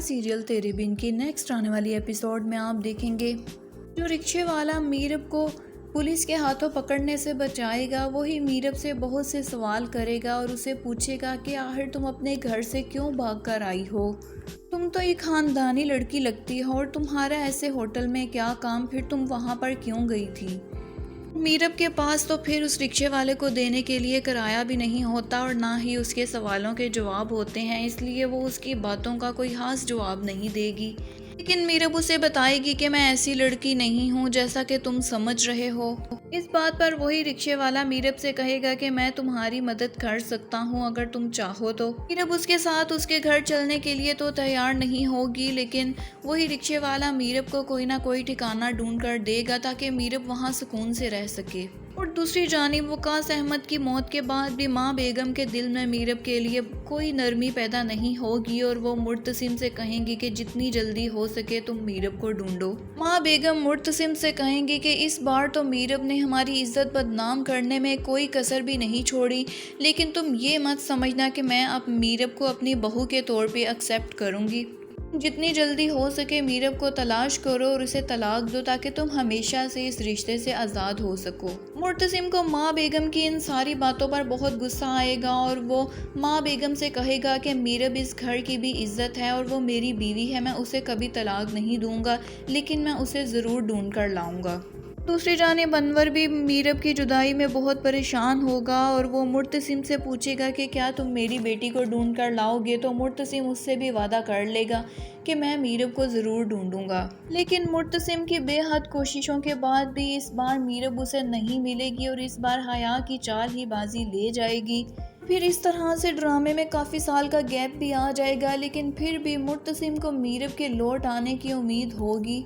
Serial تیرے بن کی next آنے والی ایپیسوڈ میں آپ دیکھیں گے جو رکشے والا میرب کو پولیس کے ہاتھوں پکڑنے سے بچائے گا وہی میرب سے بہت سے سوال کرے گا اور اسے پوچھے گا کہ آخر تم اپنے گھر سے کیوں بھاگ کر آئی ہو، تم تو ایک خاندانی لڑکی لگتی ہو اور تمہارا ایسے ہوٹل میں کیا کام، پھر تم وہاں پر کیوں گئی تھی۔ میرب کے پاس تو پھر اس رکشے والے کو دینے کے لیے کرایہ بھی نہیں ہوتا اور نہ ہی اس کے سوالوں کے جواب ہوتے ہیں، اس لیے وہ اس کی باتوں کا کوئی خاص جواب نہیں دے گی۔ لیکن میرب اسے بتائے گی کہ میں ایسی لڑکی نہیں ہوں جیسا کہ تم سمجھ رہے ہو۔ اس بات پر وہی رکشے والا میرب سے کہے گا کہ میں تمہاری مدد کر سکتا ہوں اگر تم چاہو تو۔ میرب اس کے ساتھ اس کے گھر چلنے کے لیے تو تیار نہیں ہوگی، لیکن وہی رکشے والا میرب کو کوئی نہ کوئی ٹھکانہ ڈھونڈ کر دے گا تاکہ میرب وہاں سکون سے رہ سکے۔ اور دوسری جانب وقاص احمد کی موت کے بعد بھی ماں بیگم کے دل میں میرب کے لیے کوئی نرمی پیدا نہیں ہوگی اور وہ مرتسم سے کہیں گی کہ جتنی جلدی ہو سکے تم میرب کو ڈھونڈو۔ ماں بیگم مرتسم سے کہیں گی کہ اس بار تو میرب نے ہماری عزت بدنام کرنے میں کوئی کسر بھی نہیں چھوڑی، لیکن تم یہ مت سمجھنا کہ میں اب میرب کو اپنی بہو کے طور پہ ایکسیپٹ کروں گی۔ جتنی جلدی ہو سکے میرب کو تلاش کرو اور اسے طلاق دو تاکہ تم ہمیشہ سے اس رشتے سے آزاد ہو سکو۔ مرتسم کو ماں بیگم کی ان ساری باتوں پر بہت غصہ آئے گا اور وہ ماں بیگم سے کہے گا کہ میرب اس گھر کی بھی عزت ہے اور وہ میری بیوی ہے، میں اسے کبھی طلاق نہیں دوں گا، لیکن میں اسے ضرور ڈھونڈ کر لاؤں گا۔ دوسری جانب انور بھی میرب کی جدائی میں بہت پریشان ہوگا اور وہ مرتسم سے پوچھے گا کہ کیا تم میری بیٹی کو ڈھونڈ کر لاؤ گے، تو مرتسم اس سے بھی وعدہ کر لے گا کہ میں میرب کو ضرور ڈھونڈوں گا۔ لیکن مرتسم کی بے حد کوششوں کے بعد بھی اس بار میرب اسے نہیں ملے گی اور اس بار حیا کی چال ہی بازی لے جائے گی۔ پھر اس طرح سے ڈرامے میں کافی سال کا گیپ بھی آ جائے گا، لیکن پھر بھی مرتسم کو میرب کے لوٹ آنے کی امید ہوگی۔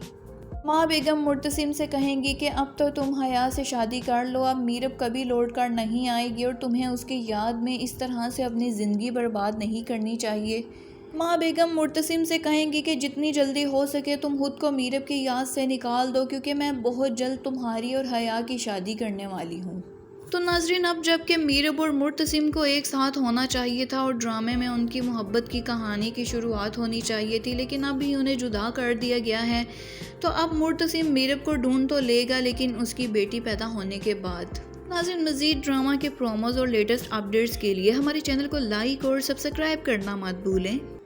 ماں بیگم مرتسم سے کہیں گی کہ اب تو تم حیا سے شادی کر لو، اب میرب کبھی لوٹ کر نہیں آئے گی اور تمہیں اس کی یاد میں اس طرح سے اپنی زندگی برباد نہیں کرنی چاہیے۔ ماں بیگم مرتسم سے کہیں گی کہ جتنی جلدی ہو سکے تم خود کو میرب کی یاد سے نکال دو، کیونکہ میں بہت جلد تمہاری اور حیا کی شادی کرنے والی ہوں۔ تو ناظرین، اب جب کہ میرب اور مرتسم کو ایک ساتھ ہونا چاہیے تھا اور ڈرامے میں ان کی محبت کی کہانی کی شروعات ہونی چاہیے تھی، لیکن اب بھی انہیں جدا کر دیا گیا ہے، تو اب مرتسم میرب کو ڈھونڈ تو لے گا لیکن اس کی بیٹی پیدا ہونے کے بعد۔ ناظرین، مزید ڈرامہ کے پروموز اور لیٹسٹ اپڈیٹس کے لیے ہمارے چینل کو لائک اور سبسکرائب کرنا مت بھولیں۔